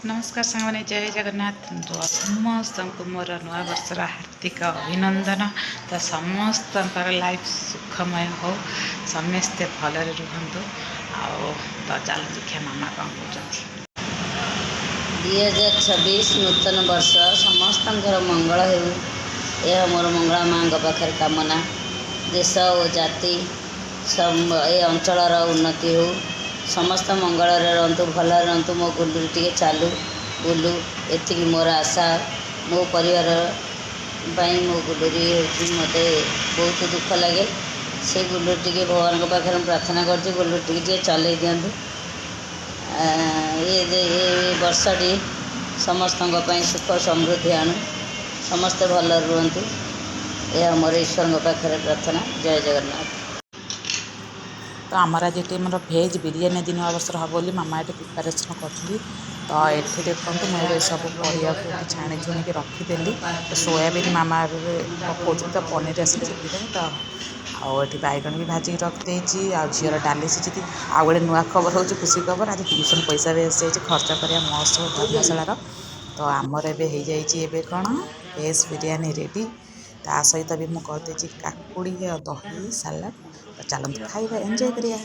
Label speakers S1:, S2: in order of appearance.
S1: नमस्कार सांगने जय जगन्नाथ समस्त को मोर नुआ वर्षर हार्दिक अभिनंदन। तो समस्त लाइफ सुखमय हो समस्ते भलरे रुहतु। तो चल देखिए मामा कौन कहते
S2: 2026 नूतन वर्ष समस्त मंगल हो यह मोर मंगला माँ पाखे कामना। देश और जाति ए अंचल उन्नति हो समस्त मंगल रहतु भल रहतु। मो गुलुरी टे चालू बुलू एति मोर आशा। मो परिवार मो गुलुरी मत बहुत दुख लगे से गुलुरी टे भगवान पाखे प्रार्थना कर गुलुरी टे चल दिंतु। ये वर्षटी समस्त सुख समृद्धि आणु समस्ते भल रुहतु। यह मोर ईश्वर पाखे प्रार्थना। जय जगन्नाथ।
S1: तो आमर आज ये मोर भेज बिरियानी दिन अवसर हम बोली मामा ये प्रिपारेसन कर। तो ये देखो मुझे सब परिया को छाणी छुणी रखीदेली। तो सोयाबीन मामा पकाउन तो पनीर आसिले से तो आउे बैगण भी भाजिक रखिदे। झीर डाली सीझी आउ गए नुआ खबर हूँ खुशी खबर आज ट्यूशन पैसा भी आसी जाए खर्च करा महोत्सव धर्मशालार। तो आमर एवं कौन भेज बिरियानी रेडी ता सहित भी मुझे करदे काकुड़ी दही सालाड। तो चलते खाଇବା एंजॉय करिया।